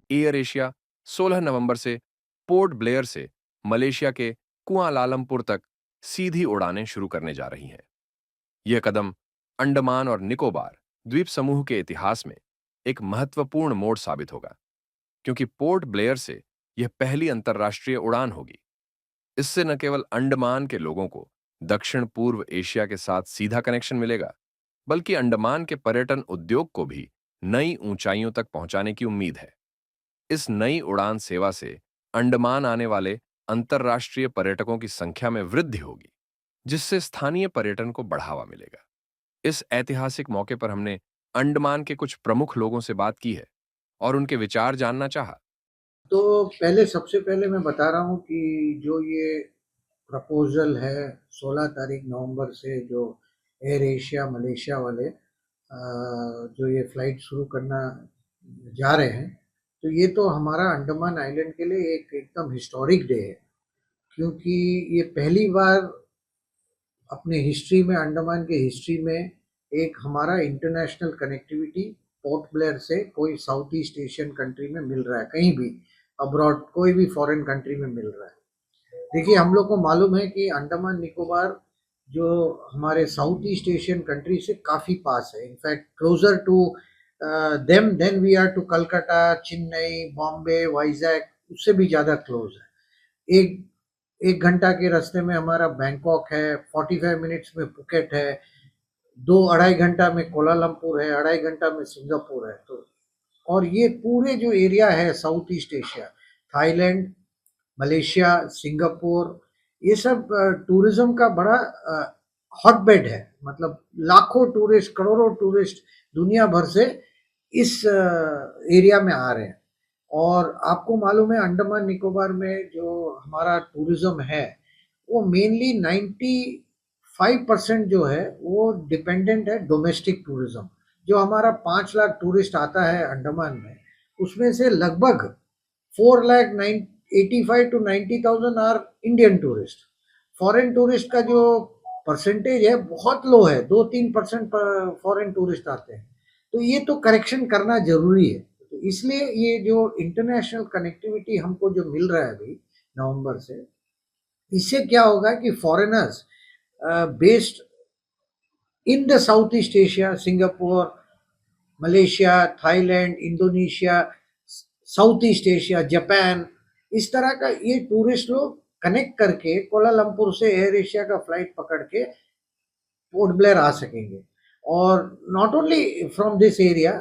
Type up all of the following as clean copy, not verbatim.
Air Asia 16 नवंबर से port Blair से Malaysia के कुआलालंपुर तक सीधी उड़ानें शुरू करने जा रही हैं। यह कदम अंडमान और निकोबार द्वीप समूह के इतिहास में एक महत्वपूर्ण मोड़ साबित होगा, क्योंकि पोर्ट ब्लेयर से यह पहली अंतर्राष्ट्रीय उड़ान होगी। इससे न केवल अंडमान के लोगों को दक्षिण पूर्व एशिया के साथ सीधा कनेक्शन मिलेगा, बल्कि अंडमान के पर्यटन उद्योग को भी नई ऊंचाइयों तक पहुंचाने की उम्मीद है। इस नई उड़ान सेवा से अंडमान आने वाले अंतर्राष्ट्रीय पर्यटकों की संख्या में वृद्धि होगी, जिससे स्थानीय पर्यटन को बढ़ावा मिलेगा। इस ऐतिहासिक मौके पर हमने अंडमान के कुछ प्रमुख लोगों से बात की है और उनके विचार जानना चाहा। तो सबसे पहले मैं बता रहा हूँ कि जो ये प्रपोजल है 16 तारीख नवंबर से जो एयर एशिया मलेशिया वाले जो ये फ्लाइट शुरू करना जा रहे हैं, तो ये तो हमारा अंडमान आइलैंड के लिए एक एकदम हिस्टोरिक डे है, क्योंकि ये पहली बार अपने हिस्ट्री में, अंडमान के हिस्ट्री में, एक हमारा इंटरनेशनल कनेक्टिविटी पोर्ट ब्लेयर से कोई साउथ ईस्ट एशियन कंट्री में मिल रहा है, कहीं भी अब्रॉड कोई भी फॉरेन कंट्री में मिल रहा है। देखिए, हम लोग को मालूम है कि अंडमान निकोबार जो हमारे साउथ ईस्ट एशियन कंट्री से काफ़ी पास है, in fact closer to them than we are to Calcutta, Chennai, Bombay, Vizag, उससे भी ज़्यादा क्लोज है। एक 1 घंटा के रास्ते में हमारा बैंकॉक है, 45 मिनट्स में पुकेट है, 2 अढ़ाई घंटा में कोलालमपुर है, 2.5 घंटा में सिंगापुर है। तो और ये पूरे जो एरिया है south east Asia, Thailand, Malaysia, Singapore, ये सब टूरिज्म का बड़ा हॉटबेड है। मतलब लाखों टूरिस्ट, करोड़ों टूरिस्ट दुनिया भर से इस एरिया में आ रहे हैं। और आपको मालूम है अंडमान निकोबार में जो हमारा टूरिज्म है, वो मेनली 95% जो है वो डिपेंडेंट है डोमेस्टिक टूरिज्म। जो हमारा 5 लाख टूरिस्ट आता है अंडमान में, उसमें से लगभग 4,85 to 90,000 are Indian tourist. Foreign tourist का जो परसेंटेज है बहुत लो है, 2-3% फॉरेन टूरिस्ट आते हैं। तो ये तो करेक्शन करना जरूरी है। तो इसलिए ये जो इंटरनेशनल कनेक्टिविटी हमको जो मिल रहा है अभी नवंबर से, इससे क्या होगा कि foreigners based in the south east Asia, Singapore, Malaysia, Thailand, Indonesia, south east Asia, Japan, इस तरह का ये टूरिस्ट लोग कनेक्ट करके कोलालमपुर से एयर एशिया का फ्लाइट पकड़ के पोर्ट ब्लेयर आ सकेंगे। और not only from this area,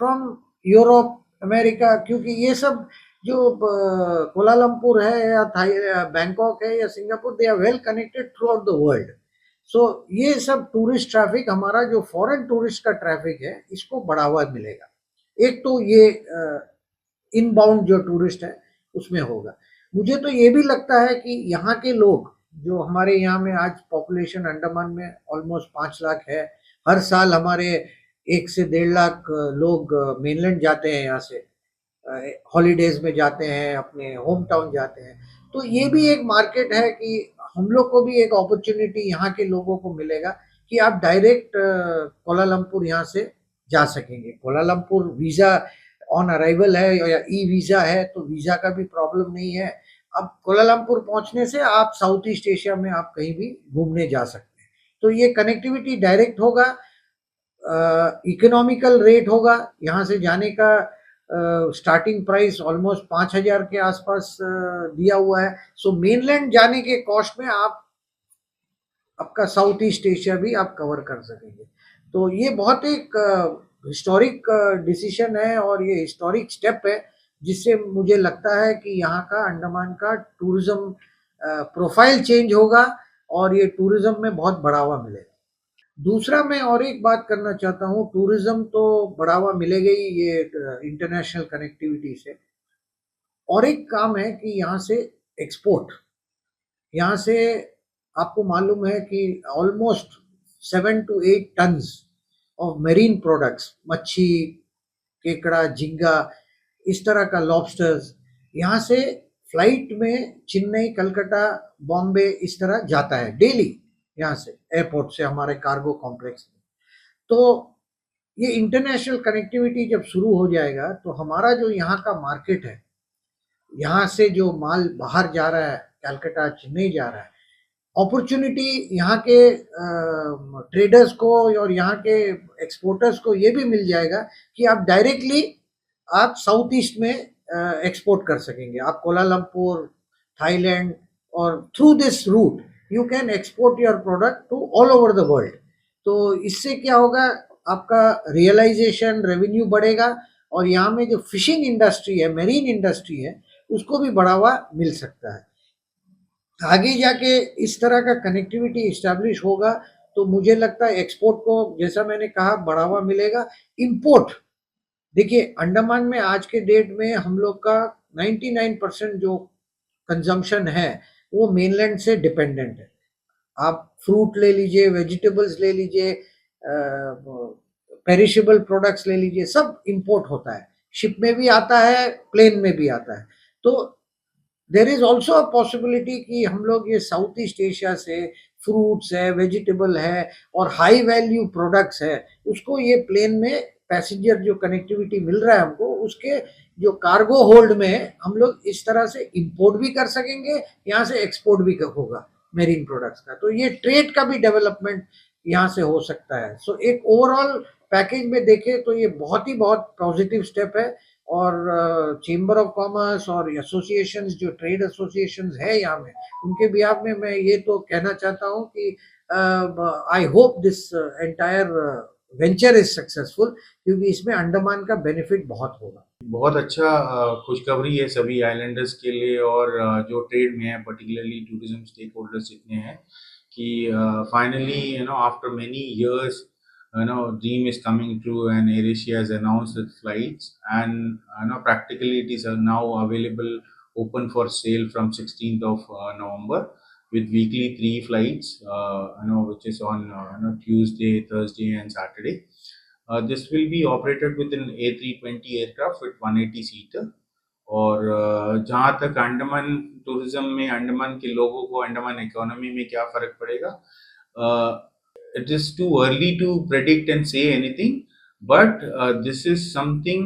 from Europe, America, क्योंकि ये सब जो कोलालमपुर है या बैंकॉक है या Singapore, they are well connected throughout the world. So ये सब टूरिस्ट ट्रैफिक, हमारा जो फॉरेन टूरिस्ट का ट्रैफिक है, इसको बढ़ावा मिलेगा। एक तो ये इनबाउंड जो टूरिस्ट है उसमें होगा। मुझे तो ये भी लगता है कि यहाँ के लोग जो हमारे यहाँ में आज पॉपुलेशन अंडमान में ऑलमोस्ट 5 लाख है, हर साल हमारे 1 से 1.5 लाख लोग मेनलैंड जाते हैं, यहाँ से हॉलीडेज में जाते हैं, अपने होम टाउन जाते हैं। तो ये भी एक मार्केट है कि हम लोग को भी एक अपॉर्चुनिटी यहाँ के लोगों को मिलेगा कि आप डायरेक्ट कोलालमपुर यहाँ से जा सकेंगे। कोलालमपुर वीज़ा ऑन अराइवल है या ई वीज़ा है, तो वीज़ा का भी प्रॉब्लम नहीं है। अब कोलालमपुर पहुंचने से आप साउथ ईस्ट एशिया में आप कहीं भी घूमने जा सकते हैं। तो ये कनेक्टिविटी डायरेक्ट होगा, इकोनॉमिकल रेट होगा। यहाँ से जाने का स्टार्टिंग प्राइस ऑलमोस्ट 5,000 के आसपास दिया हुआ है। सो मेनलैंड जाने के कॉस्ट में आप आपका साउथ ईस्ट एशिया भी आप कवर कर सकेंगे। तो ये बहुत एक हिस्टोरिक डिसीजन है और ये हिस्टोरिक स्टेप है, जिससे मुझे लगता है कि यहाँ का अंडमान का टूरिज्म प्रोफाइल चेंज होगा और ये टूरिज्म में बहुत बढ़ावा मिलेगा। दूसरा, मैं और एक बात करना चाहता हूँ, टूरिज्म तो बढ़ावा मिलेगा ही ये इंटरनेशनल कनेक्टिविटी से। और एक काम है कि यहाँ से एक्सपोर्ट, यहाँ से आपको मालूम है कि almost 7 to 8 tons of marine products, मच्छी, केकड़ा, झींगा, इस तरह का लॉबस्टर्स, यहाँ से फ्लाइट में चेन्नई, कलकत्ता, बॉम्बे इस तरह जाता है डेली, यहाँ से एयरपोर्ट से हमारे कार्गो कॉम्प्लेक्स में। तो ये इंटरनेशनल कनेक्टिविटी जब शुरू हो जाएगा तो हमारा जो यहाँ का मार्केट है, यहाँ से जो माल बाहर जा रहा है, कलकत्ता, चेन्नई जा रहा है, अपॉर्चुनिटी यहाँ के ट्रेडर्स को और यहाँ के एक्सपोर्टर्स को ये भी मिल जाएगा कि आप डायरेक्टली आप साउथ ईस्ट में एक्सपोर्ट कर सकेंगे। आप कोलालमपुर, थाईलैंड और through this route you can export your product to all over the world. तो इससे क्या होगा, आपका रियलाइजेशन, रेवेन्यू बढ़ेगा और यहाँ में जो फिशिंग इंडस्ट्री है, मेरीन इंडस्ट्री है, उसको भी बढ़ावा मिल सकता है। आगे जाके इस तरह का कनेक्टिविटी इस्टेब्लिश होगा तो मुझे लगता है एक्सपोर्ट को, जैसा मैंने कहा, बढ़ावा मिलेगा। इंपोर्ट, देखिए अंडमान में आज के डेट में हम लोग का 99% जो कंजम्पशन है वो मेनलैंड से डिपेंडेंट है। आप फ्रूट ले लीजिए, वेजिटेबल्स ले लीजिए, पेरिशेबल प्रोडक्ट्स ले लीजिए, सब इंपोर्ट होता है। शिप में भी आता है, प्लेन में भी आता है। तो there is also a possibility कि हम लोग ये साउथ ईस्ट एशिया से फ्रूट्स है, वेजिटेबल है और हाई वैल्यू प्रोडक्ट्स है, उसको ये प्लेन में पैसेंजर जो कनेक्टिविटी मिल रहा है हमको, उसके जो कार्गो होल्ड में हम लोग इस तरह से इंपोर्ट भी कर सकेंगे, यहाँ से एक्सपोर्ट भी होगा मेरीन प्रोडक्ट्स का। तो ये ट्रेड का भी डेवलपमेंट यहाँ से हो सकता है। सो एक ओवरऑल पैकेज में देखें तो ये बहुत पॉजिटिव स्टेप है। और चेंबर ऑफ कॉमर्स और एसोसिएशंस, जो ट्रेड एसोसिएशंस है यहाँ में, उनके बिहाफ में मैं ये तो कहना चाहता हूँ कि I hope this entire venture is successful, क्योंकि इसमें अंडमान का बेनिफिट बहुत होगा। बहुत अच्छा खुशखबरी है सभी आइलैंडर्स के लिए और जो ट्रेड में है, पर्टिकुलरली टूरिज्म स्टेक होल्डर्स जितने हैं, कि finally after many years dream is coming true and AirAsia has announced its flights, and practically it is now available, open for sale from 16th of November, with weekly 3 flights, which is on Tuesday, Thursday and Saturday. This will be operated with an A320 aircraft with 180 seater. और जहाँ तक Andaman tourism में अंडमान के लोगों को Andaman economy में क्या फ़र्क पड़ेगा, it is too early to predict and say anything, but this is something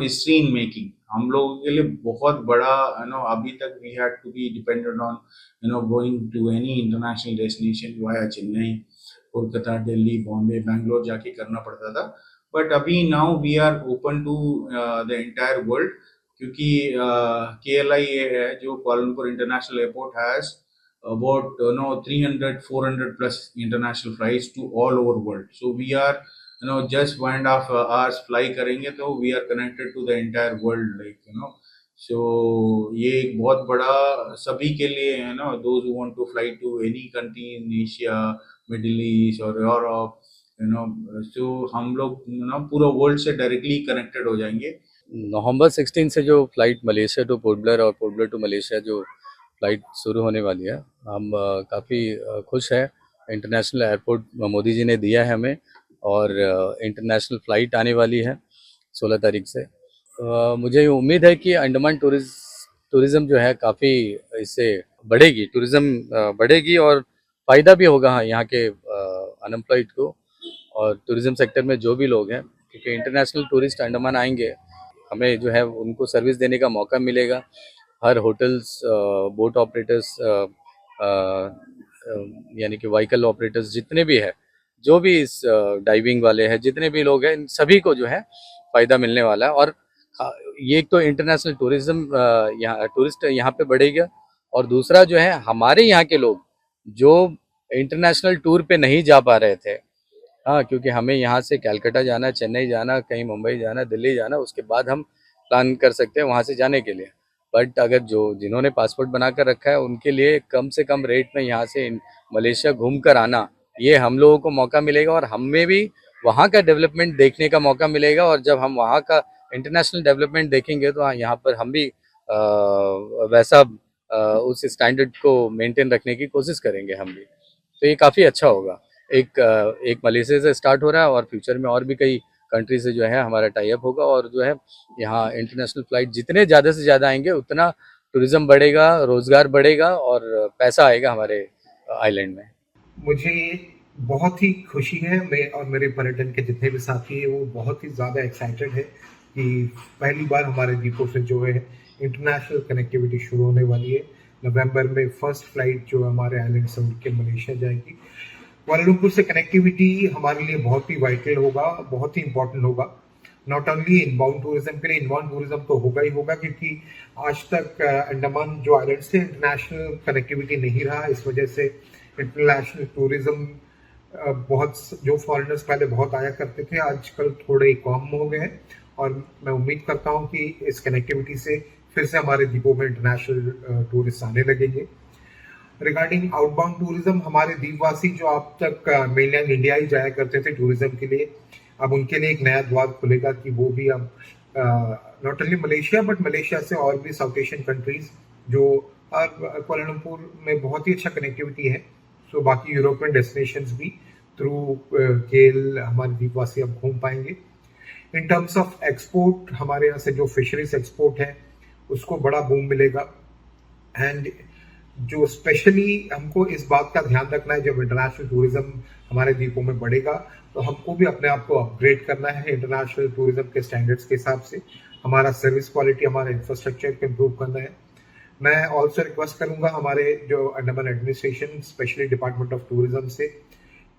history in making. हम लोगों के लिए बहुत बड़ा अभी तक we had to be dependent on going to any international destination via Chennai, Kolkata, Delhi, Bombay, Bangalore जाके करना पड़ता था, बट अभी now we are open to the entire world, क्योंकि KLI है जो Colombo international airport has about 300-400 plus international flights to all over world. So we are just 1.5 hours fly करेंगे तो we are connected to the entire world, like so ये एक बहुत बड़ा सभी के लिए है ना, those who want to fly to any country in Asia, Middle East or Europe, so हम लोग पूरा वर्ल्ड से डायरेक्टली कनेक्टेड हो जाएंगे। नवंबर 16 से जो flight Malaysia two port Blair और पोर्ट ब्लेयर टू मलेशिया जो फ्लाइट शुरू होने वाली है, हम काफ़ी खुश हैं। इंटरनेशनल एयरपोर्ट मोदी जी ने दिया है हमें और इंटरनेशनल फ़्लाइट आने वाली है 16 तारीख से। मुझे उम्मीद है कि अंडमान टूरिज़्म जो है काफ़ी इससे बढ़ेगी, टूरिज़्म बढ़ेगी और फ़ायदा भी होगा यहाँ के अनएम्प्लॉयड को और टूरिज़्म सेक्टर में जो भी लोग हैं, क्योंकि इंटरनेशनल टूरिस्ट अंडमान आएंगे, हमें जो है उनको सर्विस देने का मौका मिलेगा। हर होटल्स, बोट ऑपरेटर्स, यानी कि व्हीकल ऑपरेटर्स जितने भी है, जो भी इस डाइविंग वाले हैं, जितने भी लोग हैं, इन सभी को जो है फ़ायदा मिलने वाला है। और ये एक तो इंटरनेशनल टूरिज़्म यहाँ टूरिस्ट यहाँ पे बढ़ेगा और दूसरा जो है हमारे यहाँ के लोग जो इंटरनेशनल टूर पे नहीं जा पा रहे थे, हाँ, क्योंकि हमें यहाँ से कलकत्ता जाना, चेन्नई जाना, कहीं मुंबई जाना, दिल्ली जाना, उसके बाद हम प्लान कर सकते हैं वहाँ से जाने के लिए। बट अगर जिन्होंने पासपोर्ट बना कर रखा है उनके लिए कम से कम रेट में यहाँ से मलेशिया घूम कर आना, ये हम लोगों को मौका मिलेगा और हमें भी वहाँ का डेवलपमेंट देखने का मौका मिलेगा। और जब हम वहाँ का इंटरनेशनल डेवलपमेंट देखेंगे तो यहाँ पर हम भी वैसा उस स्टैंडर्ड को मेंटेन रखने की कोशिश करेंगे हम भी। तो ये काफ़ी अच्छा होगा। एक मलेशिया से स्टार्ट हो रहा है और फ्यूचर में और भी कई कंट्री से जो है हमारा टाई अप होगा और जो है यहाँ इंटरनेशनल फ्लाइट जितने ज़्यादा से ज़्यादा आएंगे उतना टूरिज़्म बढ़ेगा, रोज़गार बढ़ेगा और पैसा आएगा हमारे आइलैंड में। मुझे बहुत ही खुशी है, मैं और मेरे पर्यटन के जितने भी साथी हैं वो बहुत ही ज़्यादा एक्साइटेड है कि पहली बार हमारे द्वीपों से जो है इंटरनेशनल कनेक्टिविटी शुरू होने वाली है। नवंबर में फर्स्ट फ्लाइट जो हमारे आइलैंड से उड़ के मलेशिया जाएगी। कुआलालंपुर से कनेक्टिविटी हमारे लिए बहुत ही वाइटल होगा, बहुत ही इंपॉर्टेंट होगा। नॉट ओनली इनबाउंड टूरिज्म के लिए, इनबाउंड टूरिज्म तो होगा ही होगा, क्योंकि आज तक अंडमान जो आइलैंड से इंटरनेशनल कनेक्टिविटी नहीं रहा। इस वजह से इंटरनेशनल टूरिज्म बहुत, जो फॉरेनर्स पहले बहुत आया करते थे आजकल थोड़े कम हो गए हैं, और मैं उम्मीद करता हूं कि इस कनेक्टिविटी से फिर से हमारे द्वीपों में इंटरनेशनल टूरिस्ट आने लगेंगे। रिगार्डिंग आउटबाउंड टूरिज्म, हमारे द्वीपवासी जो अब तक मेनलैंड इंडिया ही जाया करते थे टूरिज्म के लिए, अब उनके लिए एक नया द्वार खुलेगा कि वो भी अब not only Malaysia but Malaysia से और भी साउथ एशियन कंट्रीज जो कुआलालंपुर में बहुत ही अच्छा कनेक्टिविटी है, सो बाकी यूरोपियन डेस्टिनेशंस भी थ्रू केल हमारे द्वीपवासी अब घूम पाएंगे। इन टर्म्स ऑफ एक्सपोर्ट, हमारे यहाँ से जो फिशरीज एक्सपोर्ट है उसको बड़ा बूम मिलेगा। एंड जो स्पेशली हमको इस बात का ध्यान रखना है, जब इंटरनेशनल टूरिज्म हमारे द्वीपों में बढ़ेगा तो हमको भी अपने आप को अपग्रेड करना है इंटरनेशनल टूरिज्म के स्टैंडर्ड्स के हिसाब से। हमारा सर्विस क्वालिटी, हमारा इंफ्रास्ट्रक्चर को इम्प्रूव करना है। मैं ऑल्सो रिक्वेस्ट करूंगा हमारे जो Andaman administration, specially department of tourism से,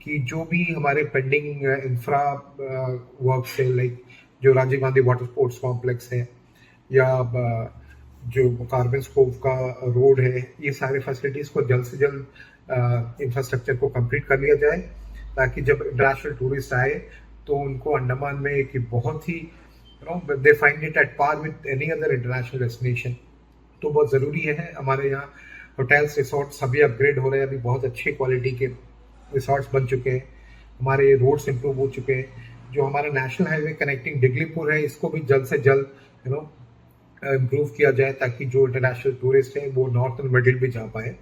कि जो भी हमारे पेंडिंग इंफ्रा वर्क है, लाइक जो Rajiv Gandhi water sports complex है या जो कार्बन स्कोप का रोड है, ये सारे फैसिलिटीज को जल्द से जल्द इंफ्रास्ट्रक्चर को कंप्लीट कर लिया जाए, ताकि जब इंटरनेशनल टूरिस्ट आए तो उनको अंडमान में एक बहुत ही they find it at par with any other international destination. तो बहुत ज़रूरी है। हमारे यहाँ होटल्स, रिसोर्ट सभी अपग्रेड हो रहे हैं, अभी बहुत अच्छे क्वालिटी के रिसोर्ट्स बन चुके हैं, हमारे रोड्स इंप्रूव हो चुके हैं। जो हमारा नेशनल हाईवे कनेक्टिंग डिगलीपुर है, इसको भी जल्द से जल्द इम्प्रूव किया जाए, ताकि जो इंटरनेशनल टूरिस्ट है वो नॉर्थ एंड मिडिल भी जा पाए।